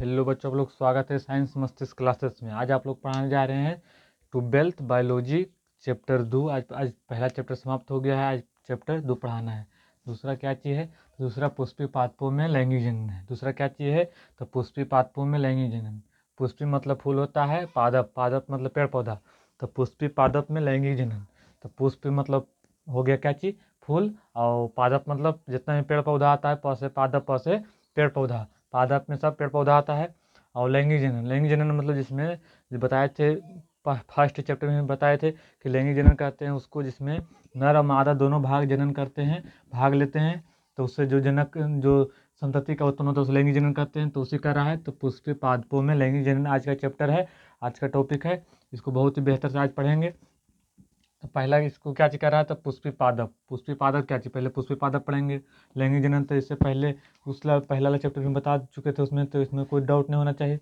Hello बच्चों, आप लोग स्वागत है साइंस मस्तिष्क क्लासेस में। आज आप लोग पढ़ाने जा रहे हैं 12th बायोलॉजी चैप्टर 2। आज पहला चैप्टर समाप्त हो गया है, आज चैप्टर 2 पढ़ाना है। दूसरा क्या चीज़ है? दूसरा पुष्पी पादपों में लैंगिक जनन है। दूसरा क्या चीज़ है? तो पुष्पी पादपों में लैंगिक जनन। पुष्पी मतलब फूल होता है, पादप पादप मतलब पेड़ पौधा, तो पुष्पी पादप में लैंगिक जनन। तो पुष्पी मतलब हो गया क्या चीज़? फूल। और पादप मतलब जितना भी पेड़ पौधा आता है, प से पादप, प से पेड़ पौधा, पादप में सब पेड़ पौधा आता है। और लैंगिक जनन, लैंगिक जनन मतलब जिसमें बताए थे फर्स्ट चैप्टर में बताए थे कि लैंगिक जनन कहते हैं उसको जिसमें नर और मादा दोनों भाग जनन करते हैं, भाग लेते हैं, तो उससे जो जनक जो संतति का उत्पन्न होता है उसे लैंगिक जनन कहते हैं। तो उसी का रहा है। तो पुष्पी पादपों में लैंगिक जनन आज का चैप्टर है, आज का टॉपिक है। इसको बहुत ही बेहतर से आज पढ़ेंगे। तो पहला इसको क्या चीज कर रहा है? तो पुष्पी पादप, पुष्पी पादप क्या चीज? पहले पुष्पी पादप पढ़ेंगे। लैंगिक जनन तो इससे पहले पहला वाला चैप्टर में बता चुके थे उसमें, तो इसमें कोई डाउट नहीं होना चाहिए।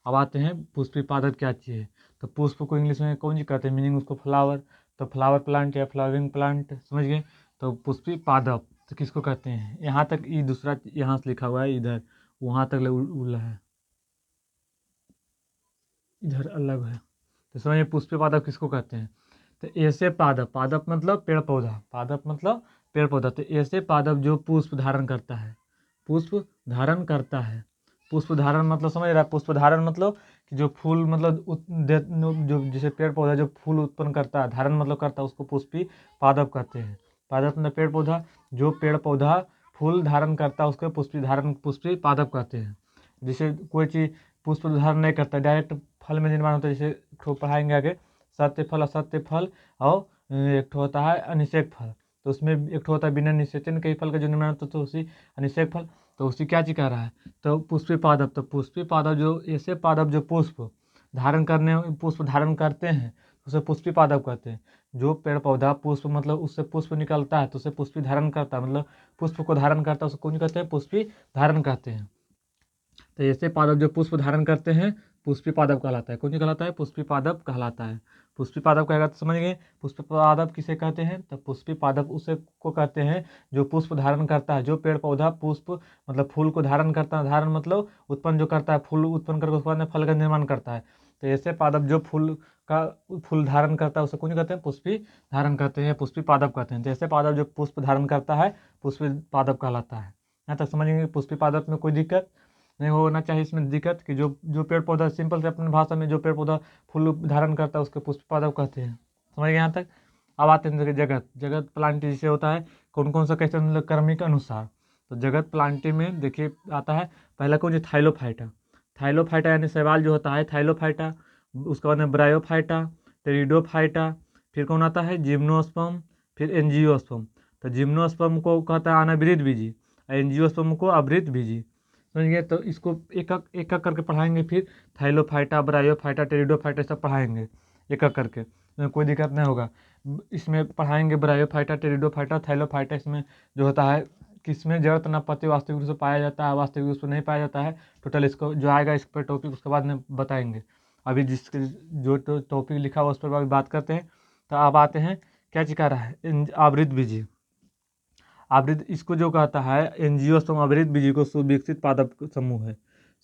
अब आते हैं पुष्पी पादप क्या चीज़ है। तो पुष्प को इंग्लिश में कौन जी कहते हैं? मीनिंग उसको फ्लावर, तो फ्लावर प्लांट या फ्लावरिंग प्लांट, समझ गए। तो पुष्पी पादप तो किसको कहते हैं? यहाँ तक ये दूसरा यहाँ से लिखा हुआ है, इधर वहाँ तक उल्ला है, इधर अलग है। तो समझिए पुष्पी पादप किसको कहते हैं? तो ऐसे पादप, पादप मतलब पेड़ पौधा, पादप मतलब पेड़ पौधा। तो ऐसे पादप जो पुष्प धारण करता है, पुष्प धारण करता है। पुष्प धारण मतलब समझ रहा है? पुष्प धारण मतलब कि जो फूल मतलब जो जैसे पेड़ पौधा जो फूल उत्पन्न करता है, धारण मतलब करता है, उसको पुष्पी पादप कहते हैं। पादप मतलब पेड़ पौधा, जो पेड़ पौधा फूल धारण करता है उसको पुष्पी धारण, पुष्पी पादप कहते हैं। जैसे कोई चीज़ पुष्प धारण नहीं करता, डायरेक्ट फल में निर्माण होता है। जैसे ठो पढ़ाएंगे आगे, सत्य फल, असत्य फल, और एक ठो होता है अनिषेक फल। तो उसमें एक ठो होता है बिना निषेचन के फल का जो निर्माण होता है, तो उसी अनिषेक फल। तो उसी क्या चीज कह रहा है? तो पुष्पी पादप, तो पुष्पी पादप जो ऐसे पादप जो पुष्प धारण करने, पुष्प धारण करते हैं, उसे पुष्पी पादप कहते हैं। जो पेड़ पौधा पुष्प मतलब उससे पुष्प निकलता है तो उसे पुष्पी धारण करता है, मतलब पुष्प को धारण करता है, उसको कौन कहते हैं? पुष्पी धारण कहते हैं। तो ऐसे पादप जो पुष्प धारण करते हैं पुष्पी पादप कहलाता है। कौन सी कहलाता है? पुष्पी पादप कहलाता है। पुष्पी पादप कहेगा तो समझ गए। पुष्पी पादप किसे कहते हैं? तो पुष्पी पादप उसे को कहते हैं जो पुष्प धारण करता है, जो पेड़ पौधा पुष्प मतलब फूल को धारण करता है, धारण मतलब उत्पन्न जो करता है, फूल उत्पन्न करके उसके बाद में फल का निर्माण करता है। तो ऐसे पादप जो फूल धारण करता है उसे कौन कहते हैं? पुष्पी धारण करते हैं, पुष्पी पादप कहते हैं। तो ऐसे पादप जो पुष्प धारण करता है पुष्पी पादप कहलाता है। यहाँ तक समझेंगे। पुष्पी पादप में कोई दिक्कत नहीं होना चाहिए इसमें दिक्कत कि जो जो पेड़ पौधा सिंपल से अपनी भाषा में जो पेड़ पौधा फूल धारण करता है उसके पुष्प पादप कहते हैं। समझ गए यहाँ तक? अब आते हैं जगत, जगत प्लांट जिसे होता है कौन कौन सा कैसे मतलब क्रमिक अनुसार। तो जगत प्लांटी में देखिए आता है पहला कौन सी? थाइलोफाइटा। थाइलोफाइटा यानी शैवाल जो होता है थाइलोफाइटा। उसके बाद में ब्रायोफाइटा, टेरिडोफाइटा, फिर कौन आता है? जिम्नोस्पर्म, फिर एंजियोस्पर्म। तो जिम्नोस्पर्म को कहता है अनावृत बीजी, एंजियोस्पर्म को आवृत बीजी। समझिए। तो इसको एक एक करके पढ़ाएंगे। फिर थाइलोफाइटा, ब्रायोफाइटा, टेरिडोफाइटा सब पढ़ाएंगे एक एक करके, इसमें कोई दिक्कत नहीं होगा। इसमें पढ़ाएंगे ब्रायोफाइटा, टेरिडोफाइटा, थाइलोफाइटा। इसमें जो होता है किसमें जड़ तनापत्ति वास्तविक रूप से पाया जाता है, वास्तविक रूप से नहीं पाया जाता है। टोटल इसको जो आएगा इस पर टॉपिक उसके बाद में बताएंगे। अभी जिसके जो टॉपिक लिखा हुआ उस पर अभी बात करते हैं। तो अब आते हैं क्या चीज रहा है? आवृत बीजी। आवृत इसको जो कहता है एंजियोस्पर्म आवृत बीजी को सुविकसित पादप समूह है।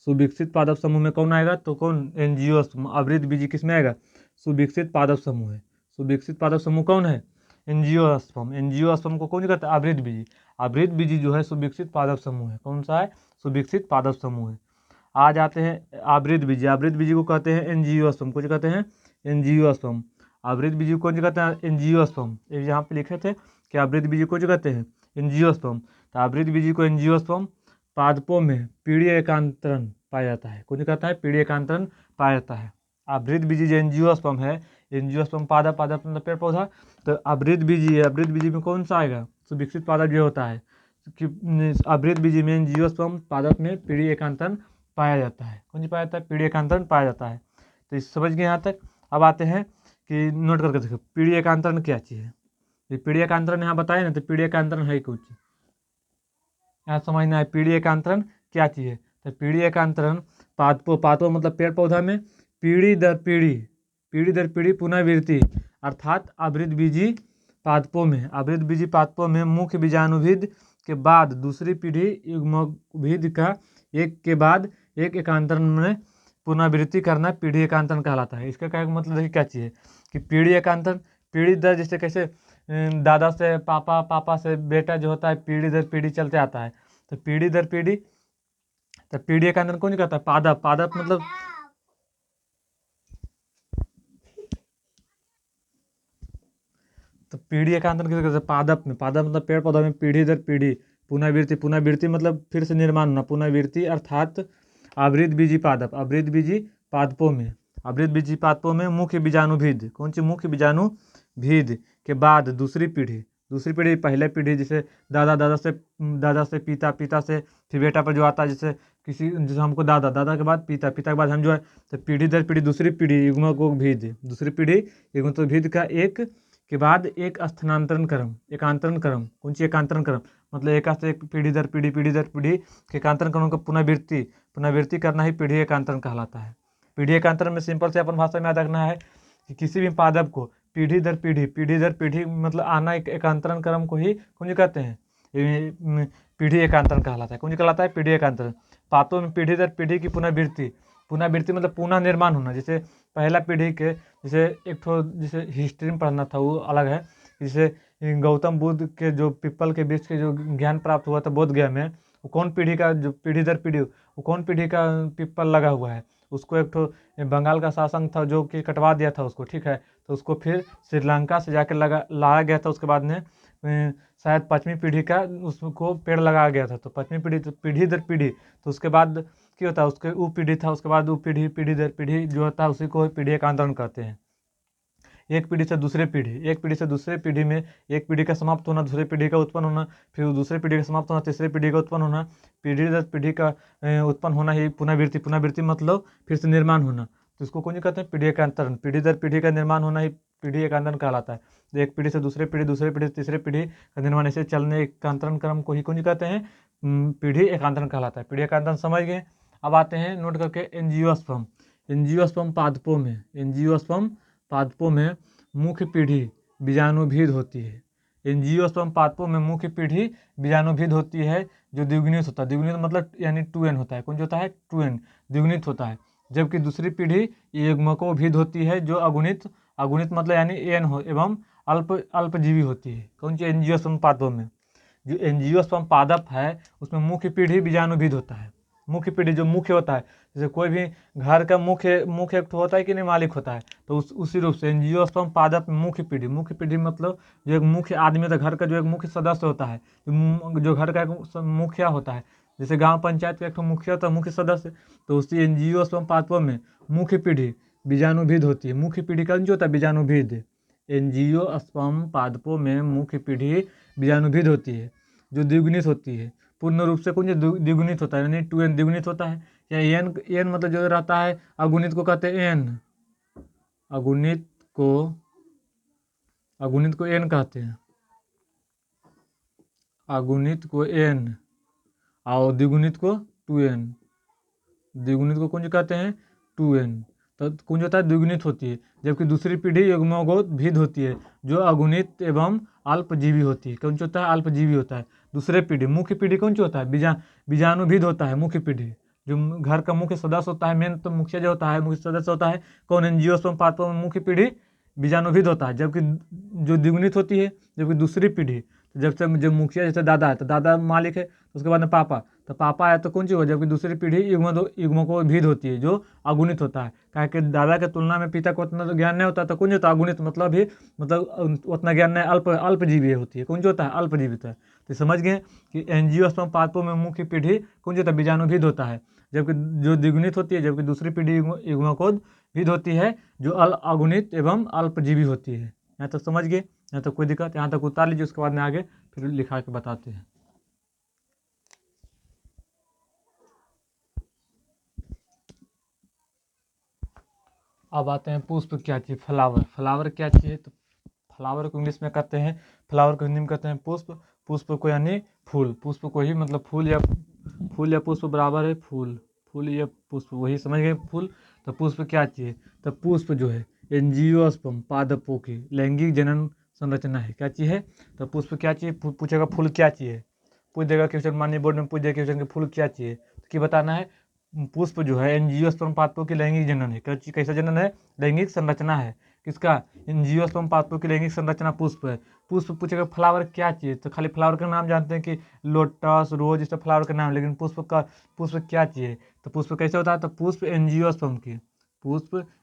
सुविकसित पादप समूह में कौन आएगा? तो कौन? एंजियोस्पर्म आवृत बीजी किस में आएगा? सुविकसित पादप समूह है। सुविकसित पादप समूह कौन है? एंजियोस्पर्म। एंजियोस्पर्म को कौन कहता है? आवृत बीजी। आवृत बीजी जो है सुविकसित पादप समूह है। कौन सा है? सुविकसित पादप समूह है। आ जाते हैं आवृत बीजी। आवृत बीजी को कहते हैं एंजियोस्पर्म। कुछ कहते हैं एंजियोस्पर्म। आवृत बीजी को कौन कहते हैं? एंजियोस्पर्म। यहाँ पे लिखे थे कि आवृत बीजी को कहते हैं एंजियोस्पर्म। तो आवृत बीजी को एंजियोस्पर्म पादपों में पीढ़ी एकांतरण पाया जाता है। कौन कहता है? पीढ़ी एकांतरण पाया जाता है। आवृत बीजी जो एंजियोस्पर्म है, एंजियोस्पर्म पादप, पादप मतलब पेड़ पौधा। तो आवृत बीजी है, आवृत बीजी में कौन सा आएगा? सुविकसित पादप जो होता है कि आवृत बीजी में एंजियोस्पर्म पादप में पीढ़ी एकांतरण पाया जाता है। कौन सी पाया जाता है? पीढ़ी एकांतरण पाया जाता है। तो इस समझ गए यहाँ तक? अब आते हैं कि नोट करके देखो पीढ़ी एकांतरण क्या चीज़ है। ये पीढ़ी एकांतरण यहाँ बताए ना, तो पीढ़ी एकांतरण है कुछ यहाँ समझना है। पीढ़ी एकांतरण क्या चीज़ है? तो पीढ़ी एकांतरण पादपों मतलब पेड़ पौधा में पीढ़ी दर पीढ़ी, पीढ़ी दर पीढ़ी पुनर्वृत्ति अर्थात आवृत बीजी पादपों में, आवृत बीजी पादपों में मुख्य बीजाणुभिद के बाद दूसरी पीढ़ी युग्मोभिद का एक के बाद एक एकांतरण में पुनरावृत्ति करना पीढ़ी एकांतरण कहलाता है। इसका क्या मतलब देखिए क्या चीज़ है कि पीढ़ी एकांतरण, पीढ़ी दर जैसे कैसे दादा से पापा, पापा से बेटा जो होता है पीढ़ी दर पीढ़ी चलते आता है, तो पीढ़ी दर पीढ़ी, तो पीढ़ी एकांतरण कौन कहता है? पादप। पादप मतलब तो पीढ़ी एकांतरण किसे कहते हैं? पादप में। पादप मतलब पेड़ पौधों में पीढ़ी दर पीढ़ी पुनरावृत्ति। पुनरावृत्ति मतलब फिर से निर्माण होना, पुनरावृत्ति अर्थात आवृत बीजी पादप। आवृत बीजी पादपों में, आवृत बीजी पादपों में मुख्य बीजाणुभेद, कौन सी मुख्य बीजाणुभेद के बाद दूसरी पीढ़ी, दूसरी पीढ़ी पहले पीढ़ी जैसे दादा से पिता, पिता से फिर बेटा पर जो आता है, जैसे किसी जैसे हमको दादा, दादा के बाद पिता, पिता के बाद हम जो है, तो पीढ़ी दर पीढ़ी दूसरी पीढ़ी युग्मक भेद, दूसरी पीढ़ी युग्मक भेद का एक के बाद एक स्थानांतरण क्रम, एकांतरण क्रम, कौन सी एकांतरण क्रम मतलब एक से एक पीढ़ी दर पीढ़ी, पीढ़ी दर पीढ़ी के एकांतरण क्रम का पुनरावृत्ति, पुनरावृत्ति करना ही पीढ़ी एकांतरण कहलाता है। पीढ़ी एकांतरण में सिंपल से अपन भाषा में याद रखना है कि किसी भी पादप को पीढ़ी दर पीढ़ी, पीढ़ी दर पीढ़ी मतलब आना एक एकांतरण क्रम को ही कौन जी कहते हैं? पीढ़ी एकांतरण कहलाता है। कौन जी कहलाता है? पीढ़ी एकांतरण। पादपों में पीढ़ी दर पीढ़ी की पुनरावृत्ति, पुनरावृत्ति मतलब पुनः निर्माण होना। जैसे पहला पीढ़ी के जैसे एक ठो जैसे हिस्ट्री में पढ़ना था वो अलग है, जैसे गौतम बुद्ध के जो पीपल के बीच के जो ज्ञान प्राप्त हुआ था बोध गया में, वो कौन पीढ़ी का, जो पीढ़ी दर पीढ़ी वो कौन पीढ़ी का पीपल लगा हुआ है? उसको एक ठो बंगाल का शासक था जो कि कटवा दिया था उसको, ठीक है, तो उसको फिर श्रीलंका से जाकर लाया गया था। उसके बाद में शायद पाँचवीं पीढ़ी का उसको पेड़ लगाया गया था, तो पाँचवीं पीढ़ी, तो पीढ़ी दर पीढ़ी, तो उसके बाद क्या होता है, उसके वो पीढ़ी था, उसके बाद वो पीढ़ी, पीढ़ी दर पीढ़ी जो होता है उसी को पीढ़ी एकांतरण कहते हैं। एक पीढ़ी से दूसरे पीढ़ी, एक पीढ़ी से दूसरे पीढ़ी में एक पीढ़ी का समाप्त होना, दूसरी पीढ़ी का उत्पन्न होना, फिर दूसरी पीढ़ी का समाप्त होना, तीसरी पीढ़ी का उत्पन्न होना, पीढ़ी दर पीढ़ी का उत्पन्न होना ही पुनरावृत्ति। पुनरावृत्ति मतलब फिर से निर्माण होना, तो इसको कौन कहते हैं? पीढ़ी एकांतरण। पीढ़ी दर पीढ़ी का निर्माण होना ही पीढ़ी एकांतरण कहलाता है। तो एक पीढ़ी से दूसरे पीढ़ी, दूसरे पीढ़ी से तीसरे पीढ़ी का निर्माण ऐसे चलने एकांतरण क्रम को ही कौन कहते हैं? पीढ़ी एकांतरण कहलाता है। पीढ़ी एकांतरण समझ गए। अब आते हैं नोट करके एंजियोस्पर्म। एंजियोस्पर्म पादपों में, एंजियोस्पर्म पादपों में मुख्य पीढ़ी बीजाणुभेद होती है। एंजियोस्पर्म पादपों में मुख्य पीढ़ी बीजाणुभेद होती है जो द्विगुणित होता है। द्विगुणित मतलब यानी 2n होता है। कौन जो होता है? 2n, द्विगुणित होता है। जबकि दूसरी पीढ़ी युग्मकोभेद होती है जो अगुणित, अगुणित मतलब यानी n हो एवं अल्पजीवी होती है। कौन सी? एंजियोस्पर्म पादपों में। जो एंजियोस्पर्म पादप है उसमें मुख्य पीढ़ी बीजाणुभेद होता है। मुख्य पीढ़ी जो मुख्य होता है, जैसे कोई भी घर का मुख्य मुख्य एक होता है कि नहीं, मालिक होता है, तो उसी रूप से एंजियोस्पर्म पादप में मुख्य पीढ़ी, मुख्य पीढ़ी मतलब जो एक मुख्य आदमी होता है, घर का जो एक मुख्य सदस्य होता है, जो घर का एक मुखिया होता है, जैसे गांव पंचायत का एक मुखिया होता है, मुख्य सदस्य, तो उसी एंजियोस्पर्म पादपों में मुख्य पीढ़ी बीजाणुभेद होती है। मुख्य पीढ़ी का जो होता है बीजाणुभेद। एंजियोस्पर्म पादपों में मुख्य पीढ़ी बीजाणुभेद होती है जो द्विगुणित होती है। पूर्ण रूप से कौन द्विगुणित होता है, यानी 2n द्विगुणित होता है। या n मतलब जो रहता है अगुणित को कहते हैं n, अगुणित को, अगुणित को n कहते हैं, अगुणित को n, और द्विगुणित को 2n, द्विगुणित को कौन कहते हैं? 2n। तो कौन होता है? द्विगुणित होती है। जबकि दूसरी पीढ़ी युग्मकोभेद होती है जो अगुणित एवं अल्पजीवी होती है। कौन होता है? अल्पजीवी होता है। दूसरे पीढ़ी, मुख्य पीढ़ी कौन होता है? बीजाणुभेद होता है। मुख्य पीढ़ी जो घर का मुख्य सदस्य होता है, मेन तो मुखिया जो होता है, मुख्य सदस्य होता है, कौन? एंजियोस्पर्म पादपों में मुख्य पीढ़ी बीजाणुभेद होता है। जबकि जो द्विगुणित होती है, जबकि दूसरी पीढ़ी, जब से जब मुखिया जैसे दादा है तो दादा मालिक है, तो उसके बाद में पापा, तो पापा है तो कौन सी हो? जबकि दूसरी पीढ़ी युग्मकोभेद होती है जो अगुणित होता है। क्या कि दादा के तुलना में पिता को उतना तो ज्ञान नहीं होता, तो कौन होता है? अगुणित मतलब भी मतलब उतना ज्ञान नहीं, अल्पजीवी होती है। कौन जो होता है? अल्पजीवित है। तो समझ गए कि एंजियोस्पर्म पादपों में मुख्य पीढ़ी कौन जो होता है? बीजाणुभेद होता है, जबकि जो द्विगुणित होती है, जबकि दूसरी पीढ़ी युग्मकोभेद होती है जो अगुणित एवं अल्पजीवी होती है। यहाँ तक समझ गए? यहाँ तक कोई दिक्कत? यहाँ तक उतार लीजिए, उसके बाद में आगे फिर लिखा के बताते हैं। अब आते हैं पुष्प क्या चीज़, फ्लावर। फ्लावर क्या चीज़ है? तो फ्लावर को इंग्लिश में कहते हैं, फ्लावर को हिंदी में कहते हैं पुष्प। पुष्प को यानी फूल, पुष्प को ही मतलब फूल या पुष्प बराबर है फूल, फूल या पुष्प, वही समझ गए फूल। तो पुष्प क्या चीज़ है? तो पुष्प जो है एंजियोस्पर्म पादपों की लैंगिक जनन संरचना है। क्या चीज़ है? तो पुष्प क्या चीज़? पूछेगा फूल क्या चीज़ है, पूछ देगा क्वेश्चन, माननीय बोर्ड में पूछ देगा क्वेश्चन कि फूल क्या चीज़ है, तो क्या बताना है? पुष्प जो है एंजियोस्पर्म पादपों की लैंगिक जनन है। कैसा जनन है? लैंगिक संरचना है। किसका? एंजियोस्पर्म पादपों की लैंगिक संरचना पुष्प है। पुष्प पूछेगा फ्लावर क्या चाहिए, तो खाली फ्लावर का नाम जानते हैं कि लोटस, रोज, इस फ्लावर का नाम, लेकिन पुष्प क्या चाहिए? तो पुष्प कैसे होता है? तो पुष्प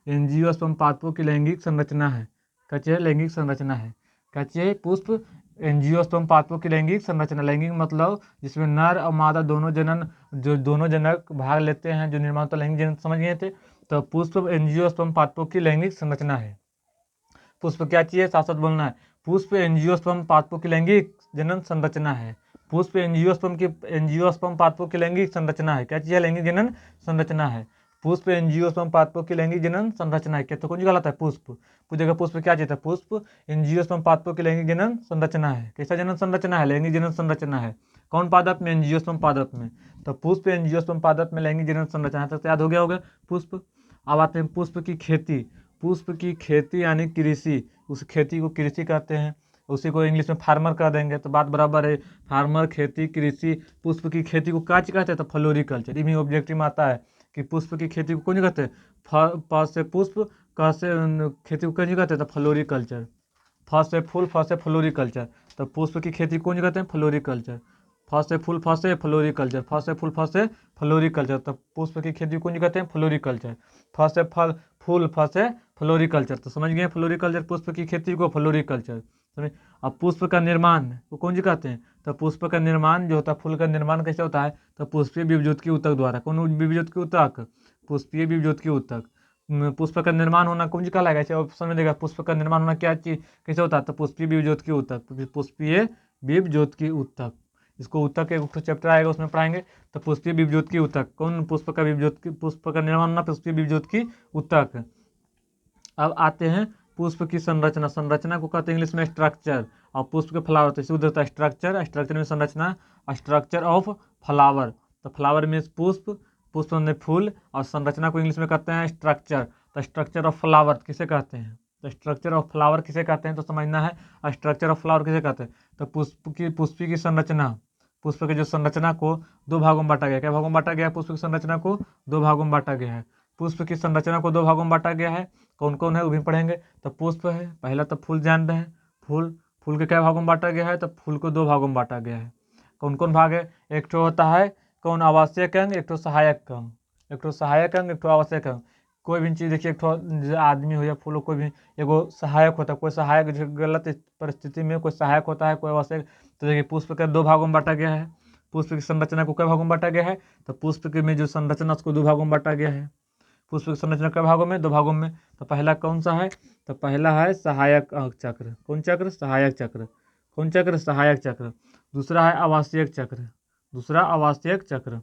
एंजियोस्पर्म पादपों की लैंगिक संरचना है। क्या चाहिए? लैंगिक संरचना है। क्या चाहिए? पुष्प एंजियोस्पर्म पादपों की लैंगिक संरचना। लैंगिक मतलब जिसमें नर और मादा दोनों जनक भाग लेते हैं, जो निर्माण, तो लैंगिक जनन समझ गए थे। तो पुष्प एंजियोस्पर्म पादपों की लैंगिक संरचना है। पुष्प क्या चाहिए? साथ साथ बोलना है। पुष्प एंजियोस्पर्म पादपों की लैंगिक जनन संरचना है। पुष्प एंजियोस्पर्म पादपों की लैंगिक संरचना है। क्या चीज है? लैंगिक जनन संरचना है। पुष्प एंजियोस्पर्म पादपों की लैंगिक जनन संरचना है। क्या तो कौन सी गलत है? पुष्प पूछेगा पुष्प क्या चाहिए था? पुष्प एंजियोस्पर्म पादपों की लैंगिक जनन संरचना है। कैसा जनन संरचना है? लैंगिक जनन संरचना है। कौन पादप में? एंजियोस्पर्म पादप में। तो पुष्प एंजियोस्पर्म पादप में लैंगिक जनन संरचना तक याद हो गया होगा पुष्प। अब आते हैं पुष्प की खेती। पुष्प की खेती यानी कृषि, उस खेती को कृषि कहते हैं। उसी को इंग्लिश में फार्मर कह देंगे तो बात बराबर है। फार्मर, खेती, कृषि। पुष्प की खेती को क्या कहते हैं? तो फ्लोरिकल्चर। ये भी ऑब्जेक्टिव में आता है कि पुष्प की खेती को कौन कहते हैं? फ से पुष्प, क से खेती को कौन कहते हैं? तो फ्लोरिकल्चर। फ से फूल, फ से फ्लोरिकल्चर। तो पुष्प की खेती कौन कहते हैं? फ्लोरिकल्चर। फ से फूल, फ से फ्लोरिकल्चर। फ से फूल, फ से फ्लोरिकल्चर। तो पुष्प की खेती कौन कहते हैं? फ्लोरिकल्चर। फ से फल, फूल, फ से फ्लोरिकल्चर। तो समझ गए फ्लोरिकल्चर, पुष्प की खेती को फ्लोरिकल्चर समझ। अब पुष्प का निर्माण वो कौन जी कहते हैं? तो पुष्प का निर्माण जो होता है, फूल का निर्माण कैसे होता है? तो पुष्पीय विभज्योत ऊतक द्वारा। कौन विभज्योत ऊतक? पुष्पीय विभज्योत ऊतक। पुष्प का निर्माण होना कौन जी कहलाएगा? ऐसे ऑप्शन में देगा पुष्प का निर्माण होना क्या चीज कैसे होता है? तो पुष्पीय विभज्योत ऊतक। पुष्पीय विभज्योत ऊतक। इसको ऊतक के एक चैप्टर आएगा उसमें पढ़ाएंगे। तो पुष्पीय विभज्योत ऊतक कौन? पुष्प का निर्माण होना पुष्पीय विभज्योत ऊतक। अब आते हैं पुष्प की संरचना। संरचना को कहते हैं इंग्लिश में स्ट्रक्चर। और पुष्प के फ्लावर तो शुद्ध होता है स्ट्रक्चर। स्ट्रक्चर में संरचना, स्ट्रक्चर ऑफ फ्लावर। तो फ्लावर मीन्स पुष्प, पुष्प में फूल, और संरचना को इंग्लिश में कहते हैं स्ट्रक्चर। तो स्ट्रक्चर ऑफ फ्लावर किसे कहते हैं? तो स्ट्रक्चर ऑफ फ्लावर किसे कहते हैं तो समझना है। स्ट्रक्चर ऑफ फ्लावर किसे कहते हैं? तो पुष्प की संरचना, पुष्प की जो संरचना को दो भागों में बांटा गया। क्या भागों में बांटा गया? पुष्प की संरचना को दो भागों में बांटा गया है। पुष्प की संरचना को दो भागों में बांटा गया है। कौन कौन है वो भी पढ़ेंगे। तो पुष्प है पहला, तो फूल जान रहे हैं। फूल के क्या भागों में बांटा गया है? तो फूल को दो भागों में बांटा गया है। कौन कौन भाग है? एक तो होता है कौन? आवश्यक अंग, एक तो सहायक अंग। एक तो सहायक अंग, एक तो आवश्यक अंग। कोई भी चीज़ देखिए, एक तो आदमी हो या फूल हो, कोई भी एगो सहायक होता है। कोई सहायक गलत परिस्थिति में कोई सहायक होता है, कोई आवश्यक। तो देखिए पुष्प का दो भागों में बांटा गया है। पुष्प की संरचना को कई भागों में बांटा गया है? तो पुष्प के में जो संरचना उसको दो भागों में बांटा गया है। पुष्प की संरचना कई भागों में? दो भागों में। तो पहला कौन सा है? तो पहला है सहायक चक्र। कौन चक्र? सहायक चक्र। कौन चक्र? सहायक चक्र। दूसरा है आवश्यक चक्र। दूसरा आवश्यक चक्र।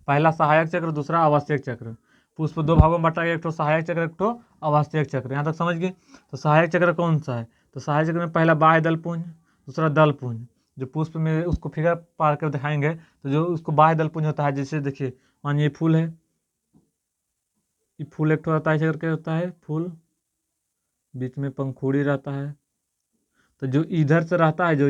पहला सहायक चक्र, दूसरा आवश्यक चक्र। पुष्प दो भागों में बांटा गया, एक तो सहायक चक्र, एक तो आवश्यक चक्र। यहाँ तक समझ गए। तो सहायक चक्र कौन सा है? तो सहायक चक्र में पहला बाह्य दलपुंज, दूसरा दलपुंज। जो पुष्प में उसको फिगर पार कर दिखाएंगे, तो जो उसको बाह्य दलपुंज होता है, जैसे देखिए मानिए फूल है, ये फूल एक होता है करके होता है फूल, बीच में पंखुड़ी रहता है। तो जो इधर से रहता है, जो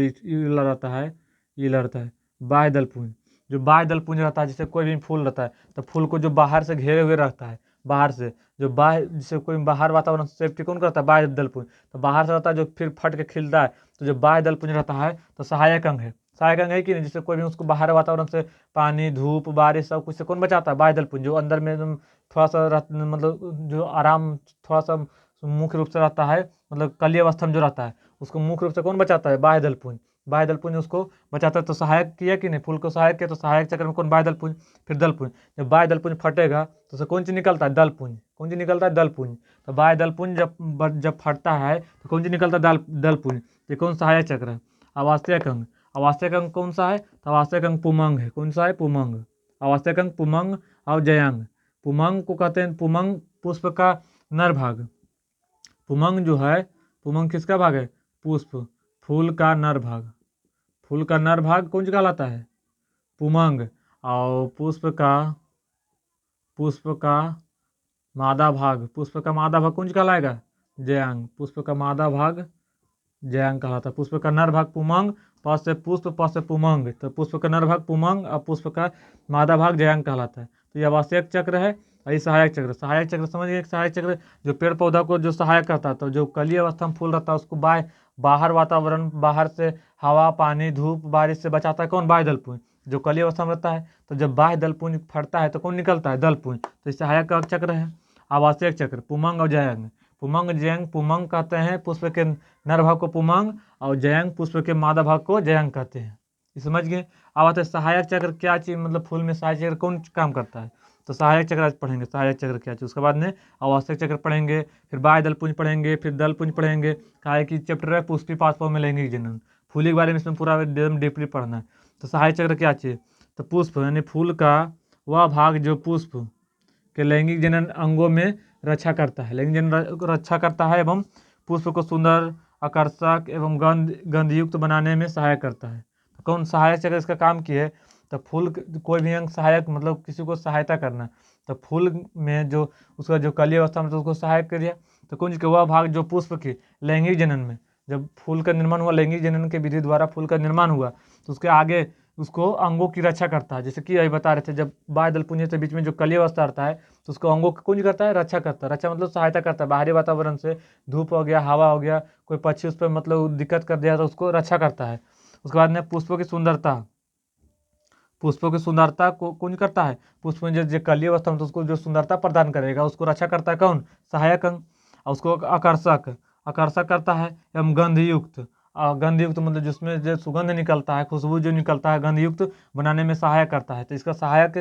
रहता है, ये रहता है बाह्य दलपुंज। जो बाह्य दलपुंज रहता है, जैसे कोई भी फूल रहता है, तो फूल को जो बाहर से घेरे हुए रहता है, बाहर से जो बाह्य, जैसे कोई बाहर वातावरण सेफ्टी कौन करता है? बाह्य दलपुंज। तो बाहर से रहता है जो फिर फट के खिलता है, तो जो बाह्य दलपुंज रहता है तो सहायक अंग है। सहायक अंग है कि नहीं? जिससे कोई भी उसको बाहर वातावरण से पानी, धूप, बारिश सब कुछ से कौन बचाता है? बाह्य दलपुंज। जो अंदर में एकदम थोड़ा सा मतलब जो आराम थोड़ा सा मुख्य रूप से रहता है, मतलब कली अवस्था में जो रहता है, उसको मुख्य रूप से कौन बचाता है? बाह्य दलपुंज। बाह्य दलपुंज उसको बचाता है। तो सहायक किया कि नहीं? फूल को सहायक किया, तो सहायक चक्र में कौन? बाह्य दलपुंज। फिर दलपुंज। जब बाह्य दलपुंज फटेगा तो उसे कौन चीज निकलता है? दलपुंज। कौन चीज निकलता है? दलपुंज। तो बाह्य दलपुंज जब फटता है तो कौन चीज निकलता है? दलपुंज। ये कौन? सहायक चक्र है। आवश्यक अंग। आवश्यक अंग कौन सा है? तो आवश्यक अंग पुमंग है। कौन सा है? पुमंग। आवश्यक अंग पुमंग और जयांग। पुमंग को कहते हैं, पुमंग पुष्प का नर भाग। पुमंग जो है, पुमंग किसका भाग है? पुष्प, फूल का नर भाग। फूल का नर भाग कौन सा कहलाता है? पुमंग। और पुष्प का मादा भाग, पुष्प का मादा भाग कौन सा कहलाएगा? जयांग। पुष्प का मादा भाग जयांग कहलाता है। पुष्प का नर भाग पुमंग, प से पुष्प, प से पुमंग। तो पुष्प का नर भाग पुमंग और पुष्प का मादा भाग जयांग कहलाता है। तो ये आवश्यक चक्र है और ये सहायक चक्र। सहायक चक्र समझ गए, सहायक चक्र जो पेड़ पौधा को जो सहायक करता है, तो जो कली अवस्था में फूल रहता है उसको बाहर वातावरण, बाहर से हवा, पानी, धूप, बारिश से बचाता है कौन? बाह्य दल पुंज। जो कली अवस्था में रहता है तो जब बाह्य दल पुंज फटता है तो कौन निकलता है? दल पुंज। तो इस सहायक का चक्र है। आवासीय चक्र पुमंग और जयंग। पुमंग जयंग, पुमंग कहते हैं पुष्प के नर भाग को पुमंग, और जयंग पुष्प के मादा भाग को जयंग कहते हैं। ये समझ गए। अब आते हैं सहायक चक्र क्या चीज, मतलब फूल में सहायक चक्र कौन काम करता है? तो सहायक चक्र आज पढ़ेंगे, सहायक चक्र क्या चीज। उसके बाद में आवश्यक चक्र पढ़ेंगे, फिर बाह्य दल पुंज पढ़ेंगे, फिर दल पुंज पढ़ेंगे। काय की चैप्टर है पुष्पी पादपों में लैंगिक जनन, फूल के बारे में इसमें पूरा एकदम डीपली पढ़ना है। तो सहायक चक्र क्या चीज? तो पुष्प यानी फूल का वह भाग जो पुष्प के लैंगिक जनन अंगों में रक्षा करता है, लैंगिक जनन रक्षा करता है एवं पुष्प को सुंदर, आकर्षक एवं गंधयुक्त बनाने में सहायक करता है। तो कौन सहायक चक्र इसका काम की है? तो फूल कोई भी अंग सहायक, मतलब किसी को सहायता करना। तो फूल में जो उसका जो कली अवस्था में तो उसको सहायक कर दिया। तो कुंज के वह भाग जो पुष्प की लैंगिक जनन में, जब फूल का निर्माण हुआ, लैंगिक जनन के विधि द्वारा फूल का निर्माण हुआ, तो उसके आगे उसको अंगों की रक्षा करता है। जैसे कि अभी बता रहे थे, जब बाह्य दल पुंज के बीच में जो कली अवस्था रहता है तो उसको अंगों की कुंज करता है, रक्षा करता है। रक्षा मतलब सहायता करता है बाहरी वातावरण से, धूप हो गया, हवा हो गया, कोई पक्षी उस पर मतलब दिक्कत कर दिया तो उसको रक्षा करता है। उसके बाद में पुष्पों की सुंदरता, पुष्पों की सुंदरता को कुंज करता है। पुष्प में जो कली अवस्था में तो उसको जो सुंदरता प्रदान करेगा उसको रक्षा करता है कौन? सहायक अंग। और उसको आकर्षक आकर्षक करता है एवं गंधयुक्त, गंधयुक्त मतलब जिसमें जो सुगंध निकलता है, खुशबू जो निकलता है, गंधयुक्त बनाने में सहायक करता है। तो इसका सहायक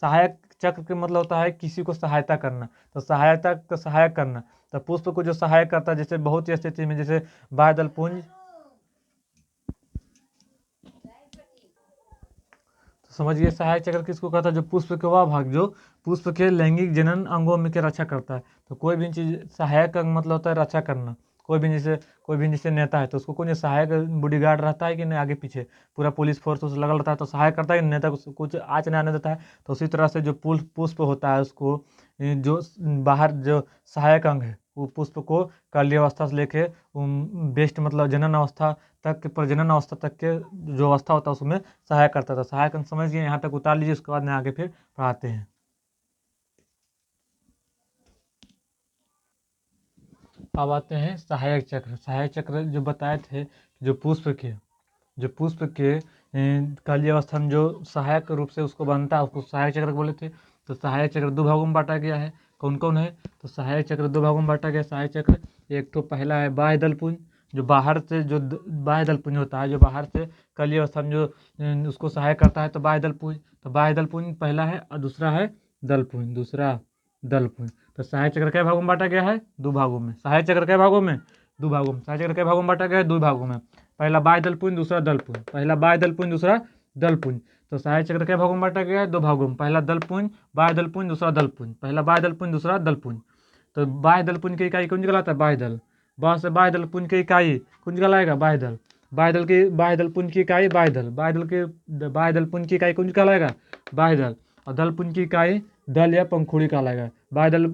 सहायक चक्र का मतलब होता है किसी को सहायता करना, तो सहायता का सहायक करना। तो पुष्प को जो सहायक करता है, जैसे बहुत ही स्थिति में, जैसे बाह्य दल पुंज, तो समझिए सहायक चक्र किसको कहता है? जो पुष्प के वह भाग जो पुष्प के लैंगिक जनन अंगों में के रक्षा करता है। तो कोई भी चीज सहायक अंग मतलब होता है रक्षा करना। कोई भी जैसे नेता है तो उसको कोई सहायक बॉडीगार्ड रहता है कि नहीं, आगे पीछे पूरा पुलिस फोर्स उस लगल रहता है, तो सहायक करता है कि नेता को कुछ आँच नहीं आने देता है। तो उसी तरह से जो पुष्प होता है उसको जो बाहर जो सहायक अंग है वो पुष्प को कली अवस्था से लेके बेस्ट मतलब जनन अवस्था तक, प्रजनन अवस्था तक के जो अवस्था होता है उसमें सहायक करता था। सहायक अंग समझ गए, यहाँ तक उतार लीजिए, उसके बाद में आगे फिर पढ़ाते हैं। अब आते हैं सहायक चक्र। सहायक चक्र जो बताए थे जो पुष्प के कली अवस्था में जो सहायक रूप से उसको बनता है उसको सहायक चक्र बोले थे। तो सहायक चक्र दो भागों में बांटा गया है। कौन कौन है? तो सहायक चक्र दो भागों में बांटा गया सहायक चक्र। एक तो पहला है बाह्य दल पुंज, जो बाहर से जो बाह्य दल पुंज होता है, जो बाहर से कली अवस्था में जो उसको सहायक करता है, तो बाह्य दल पुंज। तो बाह्य दल पुंज पहला है और दूसरा है दल पुंज, दूसरा दल पुंज। तो सहायक चक्र कई भागों में बांटा गया है? दो भागों में। सहायक चक्र कई भागों में? दो भागों में। सहायक चक्र कई भागों में बांटा गया है? दो भागों में। पहला बाह्य दल पुंज, दूसरा दल पुंज। पहला बाह्य दल पुंज, दूसरा दल पुंज। तो सहायक चक्र कई भागों में बांटा गया है? दो भागों में। पहला दल पुंज, बाह्य दल पुंज, दूसरा दल पुंज। पहला बाह्य दल पुंज, दूसरा दल पुंज। तो बाह्य दल पुंज की इकाई कौन कहलाता है? बाह्य दल। बाह्य से बाह्य दल पुंज की इकाई कौन कहलाएगा? बाह्य दल। बाह्य दल पुंज की इकाई बाह्य दल। बाह्य दल पुंज की इकाई कौन कहलाएगा? बाह्य दल। और दल पुंज की इकाई दल या पंखुड़ी कहलाएगा। बाह्य दल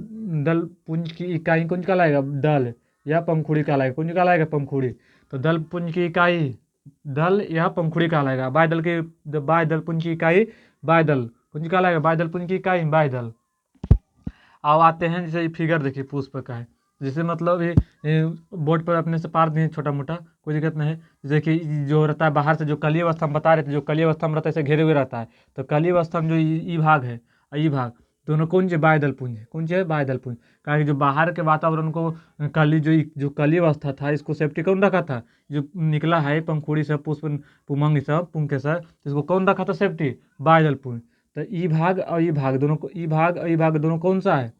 दल पुंज की इकाई कौन कहलाएगा? दल या पंखुड़ी कहलाएगा। कौन कहलाएगा? पंखुड़ी। तो दल पुंज की इकाई दल या पंखुड़ी कहलाएगा। बाह्य दल पुंज की इकाई बाह्य दल पुंज कहलाएगा। बाह्य दल पुंज की इकाई बाह्य दल। अब आते हैं, जैसे ये फिगर देखिए पुष्प का है, जैसे मतलब ये बोर्ड पर अपने से पार दिए छोटा मोटा, कोई दिक्कत नहीं है। जैसे कि जो रहता है बाहर से जो कली अवस्था में बता रहे थे, जो कली अवस्था में रहता है ऐसे घेरे हुए रहता है, तो कली अवस्था में जो ई भाग है और ई भाग दोनों कौन से बाह्य दल पुंज है? कौन से है? बाह्य दल पुंज। कारण कि जो बाहर के वातावरण को कली जो कली अवस्था था इसको सेफ्टी कौन रखा था? जो निकला है पंखुड़ी से पुष्प पुमंग सब पुंकेसर, इसको कौन रखा था सेफ्टी? बाह्य दल पुंज। तो ई भाग और ई भाग दोनों को, ई भाग और ई भाग दोनों कौन सा है?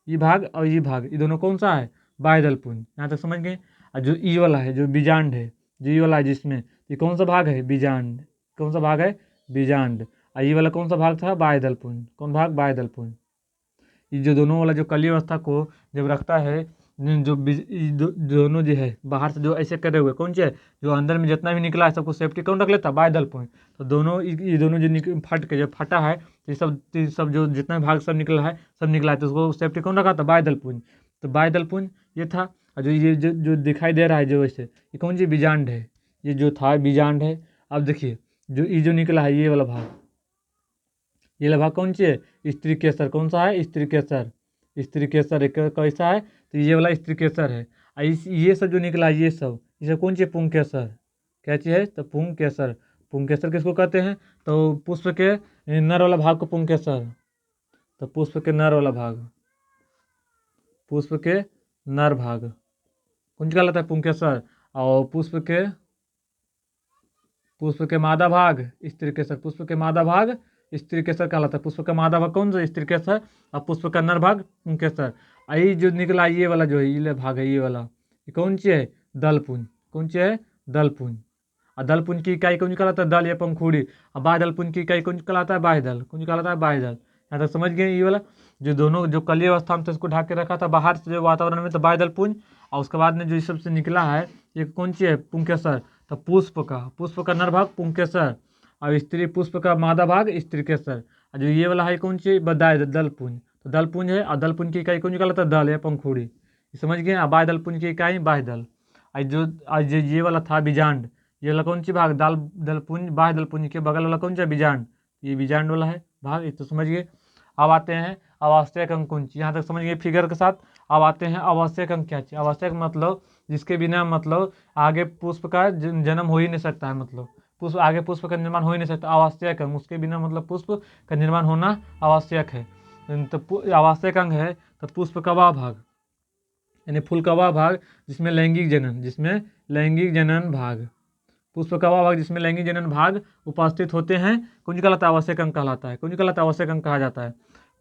ई भाग और ई भाग ये दोनों कौन सा है? बाह्य दल पुंज। यहाँ तक समझ गए। और जो ई वाला है जो बीजांड है, जो ई वाला है जिसमें ये कौन सा भाग है? बीजांड। कौन सा भाग है? बीजांड। और ये वाला कौन सा भाग था? बाह्य दल पुंज। कौन भाग? बाह्य दल पुंज। ये जो दोनों वाला जो कली अवस्था को जब रखता है, दोनों जो है बाहर से जो ऐसे करे हुए कौन से है? जो अंदर में जितना भी निकला है सबको सेफ्टी कौन रख लेता है? बाह्य दल पुंज। तो दोनों ये दोनों जो फट के जब फटा है तो ये सब जो जितना भी भाग सब निकला है सब निकला है, तो उसको सेफ्टी कौन रखा था? बाह्य दल पुंज। तो बाह्य दल पुंज ये था। और जो दिखाई दे रहा है जो वैसे ये कौन सी बीजांड है? ये जो था बीजांड है। अब देखिए जो ये जो निकला है ये वाला भाग, ये वाला भाग कौन सी है? स्त्री केसर। कौन सा है? स्त्री केसर। स्त्री केसर एक कैसा है? तो ये वाला स्त्री केसर है। ये सब जो निकला ये सब कौन सी है? पुंकेसर। क्या चीज़ है? तो पुंकेसर। पुंकेसर किसको कहते हैं? तो पुष्प के नर वाला भाग को पुंकेसर। तो पुष्प के नर वाला भाग, पुष्प के नर भाग कौन कहलाता है? पुंकेसर। और पुष्प के मादा भाग स्त्री केसर। पुष्प के मादा भाग स्त्री केसर कहलाता है। पुष्प का मादा भाग कौन सा? स्त्री केसर। और पुष्प का नर भाग पुंकेसर। आई जो निकला ये वाला जो है ये भाग है, ये वाला ये कौन सी है? दलपुंज। कौन सी है? दलपुंज। और दलपुंज की इकाई कौन कहलाता है? दल या पंखुड़ी। और बाह्यदलपुंज की इकाई कौन कहलाता है? बाह्यदल। कौन कहलाता है? बाह्यदल। यहाँ तक समझ गए? ये वाला जो दोनों जो कली अवस्था में था उसको ढक के रखा था बाहर से जो वातावरण में, तो बाह्यदलपुंज। और उसके बाद में जो इस सबसे निकला है ये कौन सी है? पुंकेसर। तो पुष्प का नर भाग पुंकेसर और स्त्री पुष्प का मादा भाग स्त्री केसर। और जो ये वाला है कौन सी? दलपुंज। तो दलपुंज है। और दलपुंज की इकाई कौन कहलाता है? दल या पंखुड़ी। समझ गए? बाह्य दलपुंज की इकाई बाह्यदल। जो ये वाला था बीजांड, ये वाला कौन सी भाग? दलपुंज बाह्य दलपुंज के बगल वाला कौन सा? बीजांड। ये बीजांड वाला है भाग। ये तो समझ गए। अब आते हैं आवश्यक अंग कौन सी, यहाँ तक समझ गए फिगर के साथ। अब आते हैं आवश्यक अंग क्या चाहिए? आवश्यक मतलब जिसके बिना मतलब आगे पुष्प का जन्म हो ही नहीं सकता है, मतलब आगे पुष्प का निर्माण हो ही नहीं सकता। आवश्यक अंग उसके बिना मतलब पुष्प का निर्माण होना आवश्यक है। तो आवश्यक अंग है तो पुष्प का वह भाग यानी फूल का वह भाग जिसमें लैंगिक जनन भाग, पुष्प का वह भाग जिसमें लैंगिक जनन भाग उपस्थित होते हैं कौन कहलाता है? आवश्यक अंग कहलाता है। कौन कहलाता है? आवश्यक अंग कहा जाता है।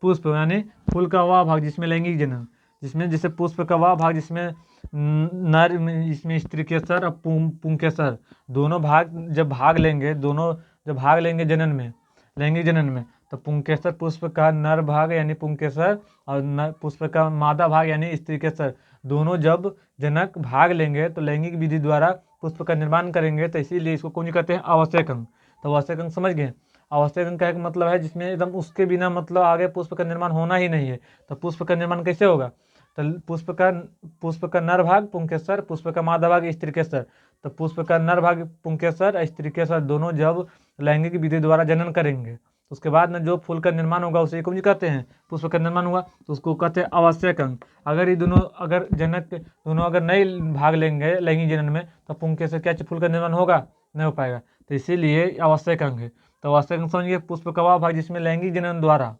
पुष्प यानी फूल का वह भाग जिसमें लैंगिक जनन, जिसमें जैसे पुष्प का वह भाग जिसमें नर इसमें स्त्री केसर और पुंकेसर दोनों भाग जब भाग लेंगे, दोनों जब भाग लेंगे जनन में, लैंगिक जनन में, तो पुंकेसर पुष्प का नर भाग यानी पुंकेसर और पुष्प का मादा भाग यानी स्त्री केसर दोनों जब जनक भाग लेंगे तो लैंगिक विधि द्वारा पुष्प का निर्माण करेंगे। तो इसीलिए इसको कौन कहते हैं? आवश्यक अंग। तो आवश्यक अंग समझ गए? आवश्यक अंग का एक मतलब है जिसमें एकदम उसके बिना मतलब आगे पुष्प का निर्माण होना ही नहीं है। तो पुष्प का निर्माण कैसे होगा? तो पुष्प का नर भाग पुंकेसर, पुष्प का मादा भाग स्त्री केसर। तो पुष्प का नर भाग पुंकेसर और स्त्री केसर दोनों जब लैंगिक विधि द्वारा जनन करेंगे तो उसके बाद में जो फूल का निर्माण होगा उसे कौन कहते हैं? पुष्प का निर्माण हुआ तो उसको कहते हैं आवश्यक अंग। अगर ये दोनों अगर जनक दोनों अगर नहीं भाग लेंगे लैंगिक जनन में तो पुंकेसर क्या फूल का निर्माण होगा? नहीं हो पाएगा। तो इसीलिए आवश्यक अंग है। तो आवश्यक अंग समझिए पुष्प का वह भाग जिसमें लैंगिक जनन द्वारा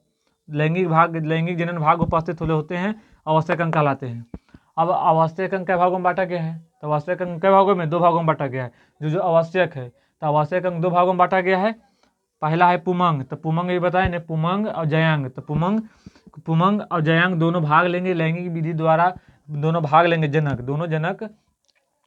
लैंगिक जनन भाग उपस्थित होते हैं आवश्यक अंग कहलाते हैं। अब आवश्यक अंग कई भागों में बांटा गया है? तो आवश्यक अंग कई भागों में? 2 भागों में बांटा गया है। जो आवश्यक है तो आवश्यक अंग 2 भागों में बांटा गया है। पहला है पुमंग। तो पुमंग ये बताए ना, पुमंग और जयांग। तो पुमंग और जयांग दोनों भाग लेंगे लैंगिक विधि द्वारा, दोनों भाग लेंगे दोनों जनक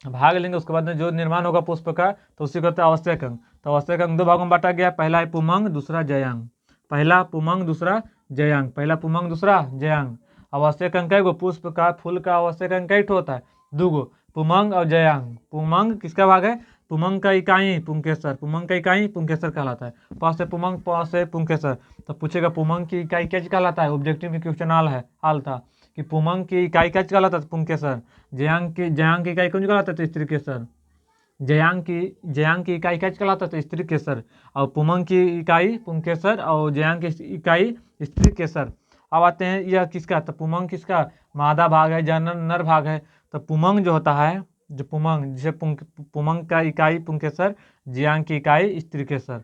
भाग लेंगे। उसके बाद में जो निर्माण होगा पुष्प का तो उसी को कहते हैं आवश्यक अंग। तो आवश्यक अंग 2 भागों में बांटा गया। पहला है पुमंग, दूसरा जयांग। पहला पुमंग, दूसरा जयांग। पहला पुमंग, दूसरा जयांग। आवश्यक अंग कई गो? पुष्प का फूल का आवश्यक अंग कई ठो होता है? 2 गो, पुमंग और जयांग। पुमंग किसका भाग है? पुमंग का इकाई पुंकेसर। पुमंग का इकाई पुंकेसर कहलाता है। पास से पुमंग, पास से पुंकेसर। तो पूछेगा पुमंग की इकाई क्या कहलाता है? ऑब्जेक्टिव में क्वेश्चन हाल था कि पुमंग की इकाई क्या कहलाता है? पुंकेसर। जयांग की इकाई कौन कहलाता है? तो स्त्री केसर। जयांग की इकाई क्या कहलाता है? तो स्त्री केसर। और पुमंग की इकाई पुंकेसर और जयांग की इकाई स्त्री केसर। अब आते हैं यह किसका? तो पुमंग किसका? मादा भाग है, जनन नर भाग है। तो पुमंग जो होता है, जो पुमंग जिसे पुमंग का इकाई पुंकेसर, जयांग की इकाई स्त्री केसर।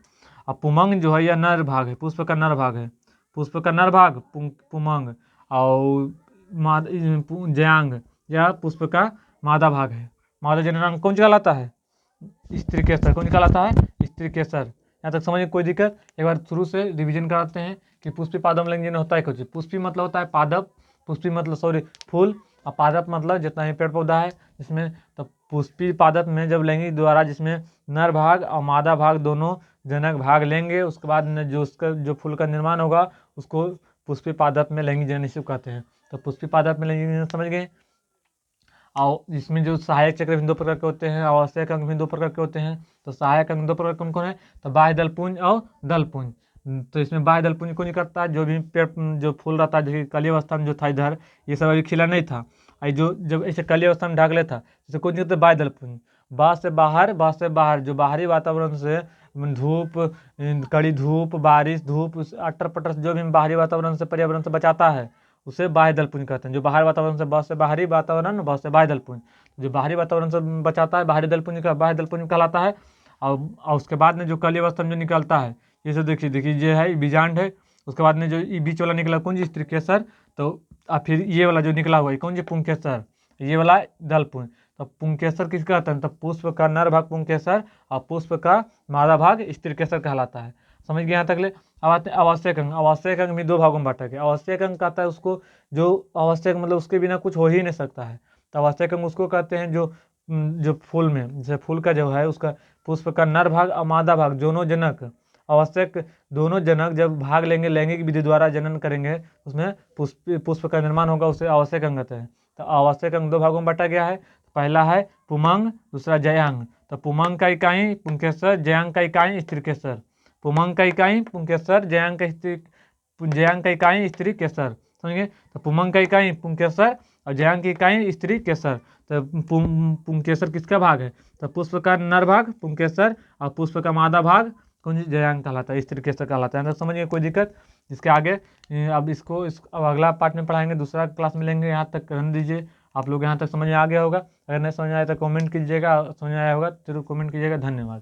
अब पुमंग जो है यह नर भाग है, पुष्प का नर भाग है। पुष्प का नर भाग पुमंग और जयांग यह पुष्प का मादा भाग है। मादा जननांग कौन कहलाता है? स्त्री केसर। कौन कहलाता है? स्त्री केसर। यहाँ तक समझिए, कोई दिक्कत? एक बार शुरू से रिवीजन कराते हैं कि पुष्पी पादप लैंगिक होता है कुछ। पुष्पी मतलब होता है पादप, पुष्पी मतलब फूल, और पादप मतलब जितना ही पेड़ पौधा है जिसमें, तो पुष्पी पादप में जब लैंगिक द्वारा जिसमें नर भाग और मादा भाग दोनों जनक भाग लेंगे उसके बाद में जो फूल का निर्माण होगा उसको पुष्पी पादप में लैंगिक जनन कहते हैं। तो पुष्पी पादप में लैंगिक जनन समझ गए। और इसमें जो सहायक चक्र भी 2 प्रकार के होते हैं, आवश्यक अंग भी 2 प्रकार के होते हैं। तो सहायक अंग 2 प्रकार कौन कौन है? तो बाह्य दलपुंज और दलपुंज। तो इसमें बाह्य दलपुंज कौन करता है? जो भी पेड़ जो फूल रहता है, जैसे कली अवस्था में जो था इधर, ये सब अभी खिला नहीं था, जो जब ऐसे कली अवस्था में ढाक लेता जैसे कौन कहते हैं? बाह्य दलपुंज। बाँस से बाहर जो बाहरी वातावरण से धूप, कड़ी धूप, बारिश, धूप, अटर पटर जो भी बाहरी वातावरण से, पर्यावरण से बचाता है उसे बाह्य दलपुंज कहते हैं। जो बाहरी वातावरण से, बहुत से बाहरी वातावरण, बहुत से बाह्य दलपुंज, जो बाहरी वातावरण से बचाता है बाहरी दलपुंज का बाह्य दलपुंज कहलाता है। और उसके बाद में जो कली अवस्था में जो निकलता है, ये सब देखिए देखिए ये है बीजांड है। उसके बाद में जो बीच वाला निकला कुंज स्त्रीकेसर, तो फिर ये वाला जो निकला हुआ है कुंज पुंकेसर, ये वाला दलपुंज। तो पुंकेसर किस कहते हैं? तो पुष्प का नर भाग पुंकेसर और पुष्प का मादा भाग स्त्रीकेसर कहलाता है। समझ गए यहाँ तक ले? अब आते हैं आवश्यक अंग। आवश्यक अंग भी दो भागों में बांटा गया। आवश्यक अंग कहता है उसको जो आवश्यक मतलब उसके बिना कुछ हो ही नहीं सकता है। तो आवश्यक अंग उसको कहते हैं जो फूल में, जैसे फूल का जो है उसका पुष्प का नर भाग और मादा भाग दोनों जनक आवश्यक, दोनों जनक जब भाग लेंगे, लैंगिक विधि द्वारा जनन करेंगे, उसमें पुष्प का निर्माण होगा, उसे आवश्यक अंग कहते हैं। तो आवश्यक अंग दो भागों में बांटा गया है। पहला है पुमंग, दूसरा जयांग। तो पुमंग का इकाई पुंकेसर, जयांग का इकाई स्त्रीकेसर। पुमंग का इकाई पुंकेसर, जयांग का इकाई स्त्रीकेसर। समझिए? तो पुमंग का इकाई पुंकेसर और जयांग की इकाई स्त्रीकेसर। तो पुंकेसर किसका भाग है? तो पुष्प का नर भाग पुंकेसर और पुष्प का मादा भाग कुंज जयांग कहलाता है, स्त्रीकेसर कहलाता है। तो समझिए, कोई दिक्कत? इसके आगे अब अब अगला पार्ट में पढ़ाएंगे, दूसरा क्लास में लेंगे। यहाँ तक रहने दीजिए। आप लोग यहाँ तक समझ में आ गया होगा। अगर नहीं समझ में आया तो कमेंट कीजिएगा, समझ में आया होगा जरूर कमेंट कीजिएगा। धन्यवाद।